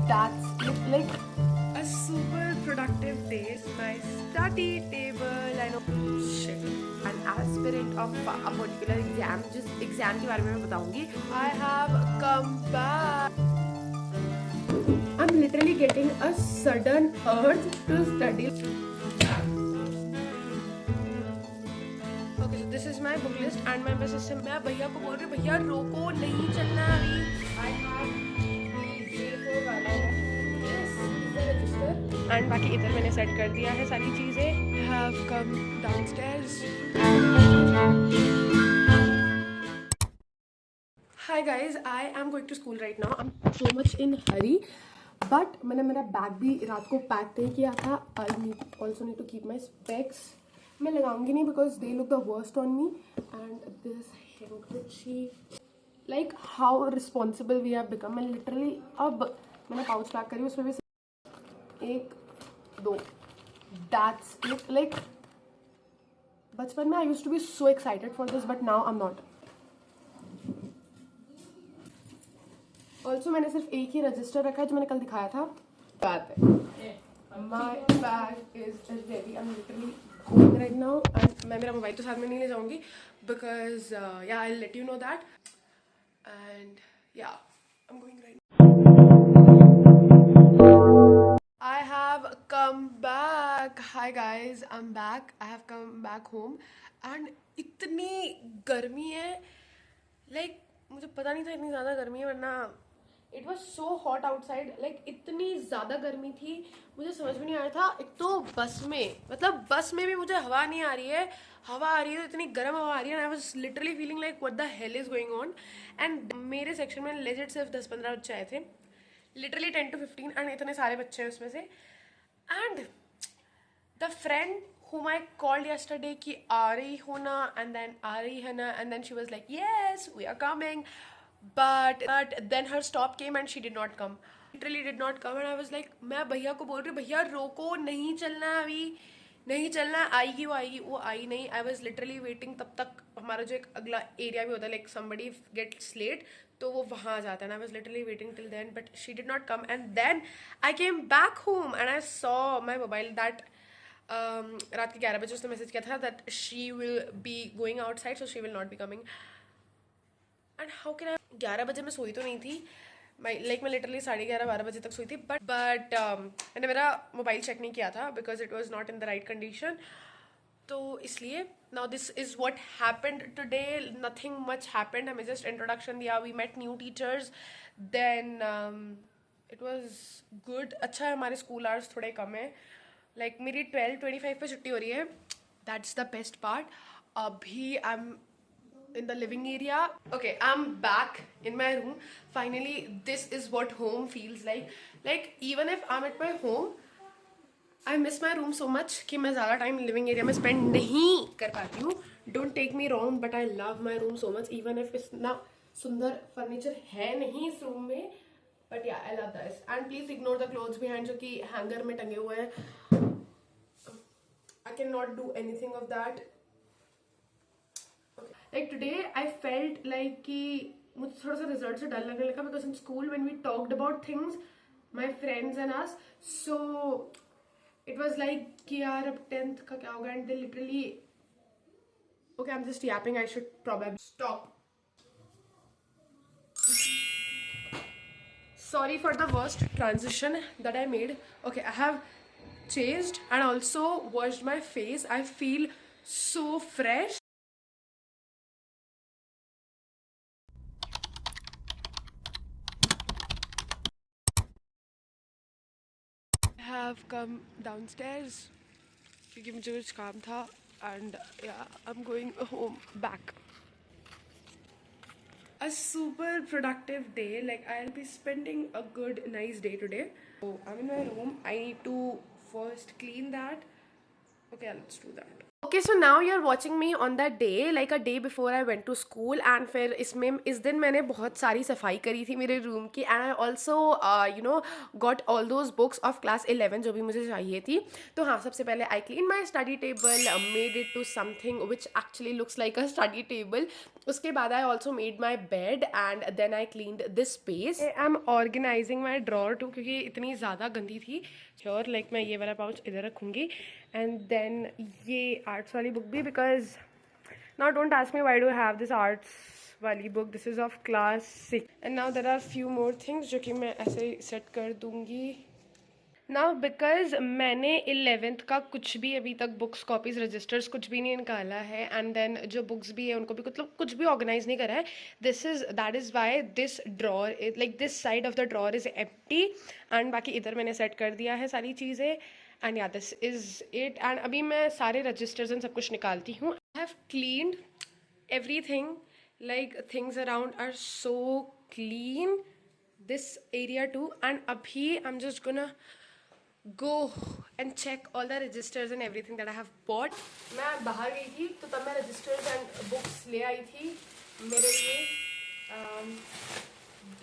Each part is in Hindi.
that's like a super productive day. My study table and shit. An aspirant of a particular exam. Just exam के बारे में मैं बताऊंगी. I have come back. I'm literally getting a sudden urge to study. Okay, so this is my book list and my message से मैं भैया को बोल रही हूँ भैया रोको नहीं चलना अभी. I have J4 वाला है. Yes, is the register. And बाकी इधर मैंने सेट कर दिया है सारी चीज़ें. Have come downstairs. Hi guys, I am going to school right now. I'm so much in hurry. But मैंने मेरा बैग भी रात को पैक नहीं किया था. I also need to keep my specs. मैं लगाऊंगी नहीं because they look the worst on me. And this handkerchief. Like how responsible we have become. मैं literally अब मैंने पाउच पैक करी उसमें भी 1 2. That's it. Like बचपन में I used to be so excited for this, but now I'm not. Also मैंने सिर्फ एक ही रजिस्टर रखा है जो मैंने कल दिखाया था. बात है my bag is ready. I am literally going right now. And मैं मेरा मोबाइल तो साथ में नहीं ले जाऊंगी because yeah I let you know that. And yeah I am going right. I have come back. Hi guys, I'm back. I have come back home and इतनी गर्मी है. Like मुझे पता नहीं था इतनी ज़्यादा गर्मी है वरना it was so hot outside. Like इतनी ज़्यादा गर्मी थी मुझे समझ में नहीं आ रहा था. एक तो बस में मतलब बस में भी मुझे हवा नहीं आ रही है. हवा आ रही है तो इतनी गर्म हवा आ रही है. I was literally feeling like what the hell is going on. And मेरे सेक्शन में लेजिट सिर्फ 10-15 बच्चे आए थे. लिटरली 10 to 15 एंड इतने सारे बच्चे हैं उसमें से. And the friend whom I called yesterday कि आ रही हो ना and then आ रही है ना and then she was like yes we are coming but then her stop came and she did not come. Literally did not come and I was like मैं भैया को बोल रही हूँ भैया रोको नहीं चलना अभी नहीं चलना. आएगी वो आई नहीं. I was literally waiting. तब तक हमारा जो एक अगला एरिया भी होता है like somebody gets late तो वो वहाँ जाता है. I was literally waiting till then but she did not come and then I came back home and I saw my mobile that रात के 11 बजे उसने मैसेज किया था that she will be going outside so she will not be coming. And how can I. 11 बजे मैं सोई तो नहीं थी. मैं लिटरली 11:30-12 बजे तक सोई थी बट मैंने मेरा मोबाइल चेक नहीं किया था because it was not in the right condition. तो इसलिए now this is what happened today. Nothing much happened. हमें जस्ट इंट्रोडक्शन दिया. We met new teachers then it was good. अच्छा है हमारे स्कूल आवर्स थोड़े कम है. लाइक मेरी 12:25 पे छुट्टी हो रही है. That's the best part. अभी I am in the living area. Okay, I'm back in my room. Finally, this is what home feels like. Like even if I'm at my home, I miss my room so much कि मैं ज़्यादा टाइम living area में spend नहीं कर पाती हूँ. Don't take me wrong, but I love my room so much. Even if इतना सुंदर furniture है नहीं इस room में, but yeah, I love this. And please ignore the clothes behind जो कि hanger में टंगे हुए हैं. I cannot do anything of that. Like today I felt like कि मुझे थोड़ा सा रिजल्ट से डर लगने लगा because in school when we talked about things my friends and us so it was like कि यार अब 10th का क्या होगा and they literally okay I'm just yapping. I should probably stop. Sorry for the worst transition that I made. Okay, I have changed and also washed my face. I feel so fresh. Have come downstairs क्योंकि मुझे कुछ काम था and yeah I'm going home back. A super productive day. Like I'll be spending a good nice day today. So I'm in my room. I need to first clean that. Okay, let's do that. Okay, so now you are watching me on that day, like a day before I went to school. And फिर इस दिन मैंने बहुत सारी सफाई करी थी मेरे रूम की. And I also got all those books of class 11 जो भी मुझे चाहिए थी. तो हाँ, सबसे पहले I clean my study table, made it to something which actually looks like a study table. उसके बाद I also made my bed and then I cleaned this space. I am organising my drawer too, क्योंकि इतनी ज़्यादा गंदी थी. श्योर, लाइक मैं ये वाला पाउच इधर रखूँगी. एंड देन ये आर्ट्स वाली बुक भी, because now don't ask me why do have this arts वाली book. This is of class 6. And now there are few more things जो कि मैं ऐसे सेट कर दूँगी. नाउ बिकॉज मैंने 11th का कुछ भी अभी तक बुक्स, कॉपीज, रजिस्टर्स कुछ भी नहीं निकाला है. एंड देन जो बुक्स भी है उनको भी मतलब कुछ भी ऑर्गेनाइज नहीं करा है. That is why this drawer, like this side of the drawer is empty. And बाकी इधर मैंने सेट कर दिया है सारी चीज़ें. एंड या दिस इज़ इट. एंड अभी मैं सारे रजिस्टर्स एंड सब कुछ निकालती हूँ. I have cleaned everything, like things around are so clean, this area too. And abhi I'm just gonna go and check all the registers and everything that I have bought. मैं बाहर गई थी तो तब मैं registers and books ले आई थी मेरे लिए.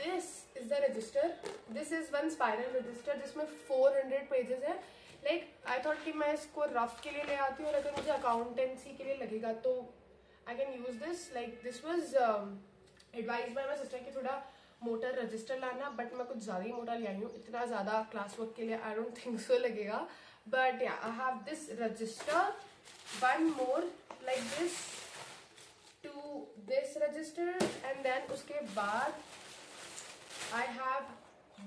This is the register. This is one spiral register जिसमें 400 pages है. Like I thought कि मैं इसको rough के लिए ले आती हूँ और अगर मुझे accountancy के लिए लगेगा तो I can use this. Like this was advised by my sister कि थोड़ा मोटा रजिस्टर लाना, बट मैं कुछ ज़्यादा ही मोटा ले आई हूँ. इतना ज़्यादा क्लास वर्क के लिए आई डोंट थिंक सो लगेगा. But yeah I have this register, one more like this to this register. And then उसके बाद आई हैव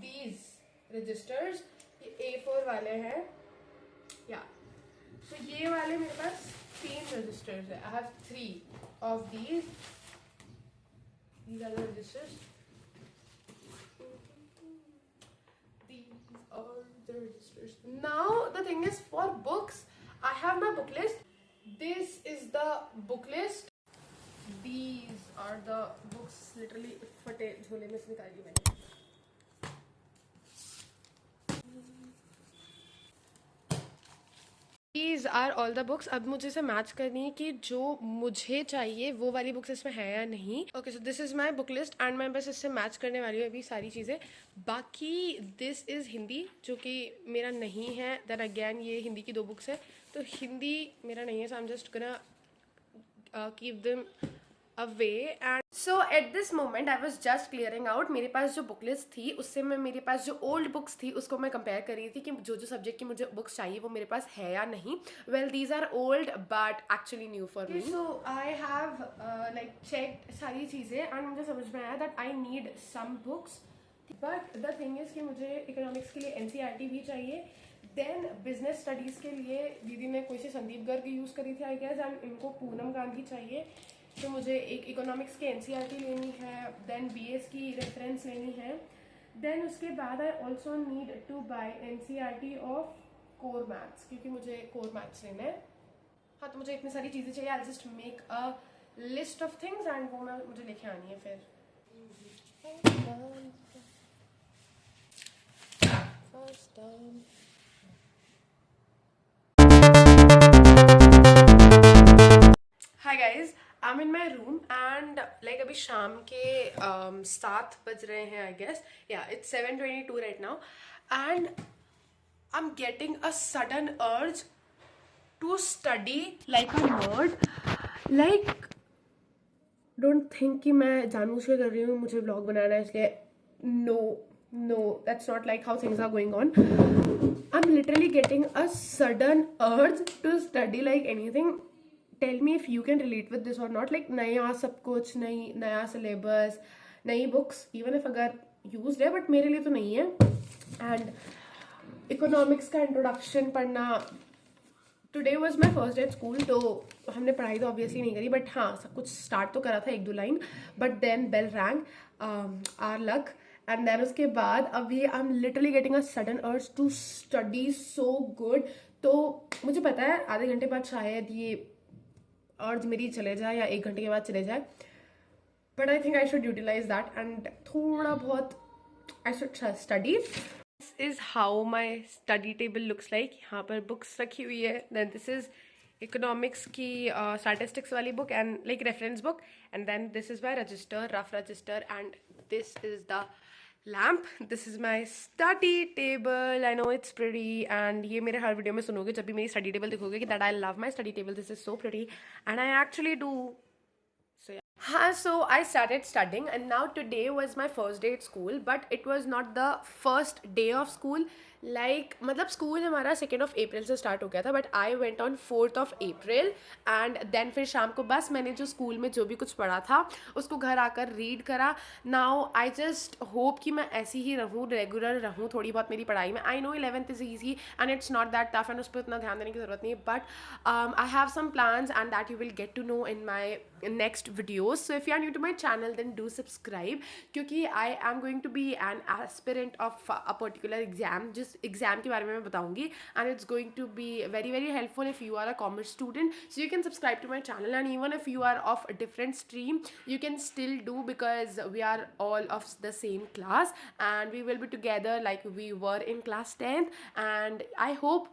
दीज रजिस्टर्स. ये A4 वाले हैं. या तो ये वाले मेरे पास 3 registers है. I have 3 of these. These are the registers. These are the registers. Now the thing is, for books, I have my book list. This is the book list. These are the books. Literally फटे झोले में से निकाली मैंने. These are all the books. अब मुझे इसे मैच करनी है कि जो मुझे चाहिए वो वाली बुक्स इसमें है या नहीं. Okay, so this is my book list and मैं बस इससे मैच करने वाली हूँ अभी सारी चीज़ें. बाकी दिस इज़ हिंदी जो कि मेरा नहीं है. देन अगैन ये हिंदी की 2 बुक्स है तो हिंदी मेरा नहीं है. So I am just gonna keep them away. And so at this moment I was just clearing out. मेरे पास जो बुक लिस्ट थी उससे मैं मेरे पास जो ओल्ड बुक्स थी उसको मैं कंपेयर कर रही थी कि जो जो सब्जेक्ट की मुझे बुक्स चाहिए वो मेरे पास है या नहीं. Well these are old but actually new for me. So I have like check सारी चीज़ें एंड मुझे समझ में आया that I need some books. But the thing is कि मुझे इकोनॉमिक्स के लिए NCERT भी चाहिए. देन बिजनेस स्टडीज़ के लिए दीदी ने कोई सी संदीप गर्ग यूज़ करी थी आई गेस. एंड इनको पूनम गांधी चाहिए. तो मुझे एक इकोनॉमिक्स की NCERT लेनी है. देन BS की रेफरेंस लेनी है. देन उसके बाद I also need to buy NCERT of core maths क्योंकि मुझे कोर मैथ्स लेना है. हाँ, तो मुझे इतनी सारी चीज़ें चाहिए. I just make a list of things and वो मैं मुझे लेके आनी है फिर. Hi guys, I'm in my room and like अभी शाम के 7 बज रहे हैं I guess. Yeah, it's 7:22 right now and I'm getting a sudden urge to study like a nerd. Like don't think कि मैं जानबूझ के कर रही हूँ मुझे vlog बनाना है इसलिए. No, that's not like how things are going on. I'm literally getting a sudden urge to study like anything. Tell me if you can relate with this or not. Like नया सब कुछ, नया सिलेबस, नई बुक्स, इवन इफ अगर यूज्ड है बट मेरे लिए तो नहीं है. एंड इकोनॉमिक्स का इंट्रोडक्शन पढ़ना. Today was my first day at school तो हमने पढ़ाई तो ऑब्वियसली नहीं करी बट हाँ सब कुछ स्टार्ट तो करा था 1-2 line. But then bell rang, our luck. And then उसके बाद अभी I am literally getting a sudden urge to study so good. तो मुझे पता है आधे घंटे बाद शायद ये अर्ज मेरी चले जाए या 1 घंटे के बाद चले जाए. But I think I should utilise that and थोड़ा बहुत I should study. This is how my study table looks like. यहाँ पर बुक्स रखी हुई है. देन दिस इज इकोनॉमिक्स की स्टैटिस्टिक्स वाली book and like reference book, and then this is my register, rough register, and this is the lamp, this is my study table. I know it's pretty, and ये मेरे हर वीडियो में सुनोगे जब भी मेरी स्टडी टेबल दिखोगे कि that I love my study table, this is so pretty and I actually do. So yeah. So I started studying, and now today was my first day at school, but it was not the first day of school. Like मतलब स्कूल हमारा 2 अप्रैल से स्टार्ट हो गया था, but I went on 4 April, and then फिर शाम को बस मैंने जो स्कूल में जो भी कुछ पढ़ा था उसको घर आकर रीड करा। नाउ आई जस्ट होप कि मैं ऐसी ही रहूँ, रेगुलर रहूँ थोड़ी बहुत मेरी पढ़ाई में। I know 11th is easy and it's not that tough, and उस पर उतना ध्यान देने की ज़रूरत नहीं है, but I have some plans and that you will get to know in my next videos. So if you are new to my channel, then do subscribe, क्योंकि I am going to be an aspirant of a particular exam, जिस exam के बारे में मैं बताऊंगी, and it's going to be very very helpful if you are a commerce student. So you can subscribe to my channel, and even if you are of a different stream, you can still do, because we are all of the same class and we will be together like we were in class 10th, and I hope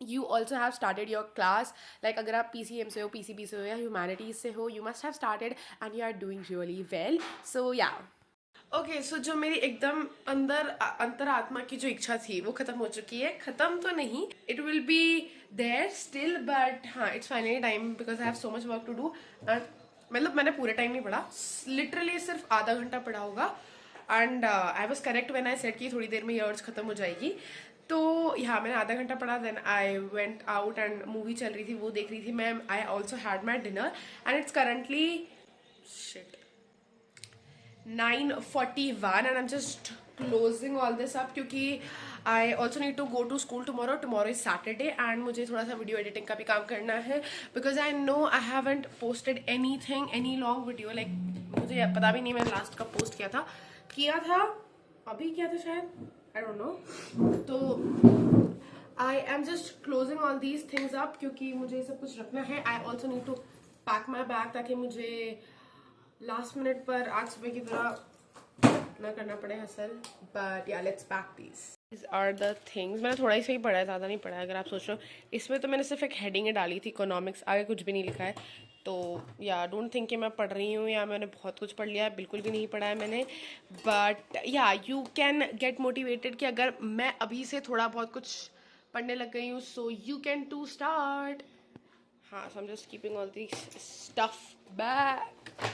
you also have started your class. Like अगर आप PCM से हो, PCB से हो या ह्यूमैनिटीज़ से हो, you must have started and you are doing really well. So yeah. Okay so जो मेरी एकदम अंतरात्मा की जो इच्छा थी वो खत्म हो चुकी है। खत्म तो नहीं, it will be there still, but हाँ it's finally time because I have so much work to do. मतलब मैंने पूरे टाइम नहीं पढ़ा, लिटरली सिर्फ आधा घंटा पढ़ा होगा, and I was correct when I said कि थोड़ी देर में ये अर्ज खत्म हो जाएगी। तो यहाँ मैंने आधा घंटा पढ़ा, then I went out and movie चल रही थी वो देख रही थी मैं। I also had my dinner and it's currently shit 9:41 and I'm just closing all this up, क्योंकि I also need to go to school tomorrow. Tomorrow is Saturday and मुझे थोड़ा सा वीडियो एडिटिंग का भी काम करना है, because I know I haven't posted anything, any long video. like मुझे पता भी नहीं मैंने लास्ट कब पोस्ट किया था अभी किया था शायद, I don't know. तो I am just closing all these things up क्योंकि मुझे सब कुछ रखना है. I also need to pack my bag ताकि मुझे लास्ट मिनट पर आज सुबह की तरह ना करना पड़े hustle. But yeah let's pack these are the things. मैंने थोड़ा ही सही पढ़ा है, ज़्यादा नहीं पढ़ा है अगर आप सोच रहे हो. इसमें तो मैंने सिर्फ एक हेडिंग डाली थी इकोनॉमिक्स, आगे कुछ भी नहीं लिखा है. तो या डोंट थिंक कि मैं पढ़ रही हूँ या मैंने बहुत कुछ पढ़ लिया है, बिल्कुल भी नहीं पढ़ा है मैंने. बट या यू कैन गेट मोटिवेटेड कि अगर मैं अभी से थोड़ा बहुत कुछ पढ़ने लग गई हूँ, so you can to start. हाँ, so I am just keeping all this stuff back.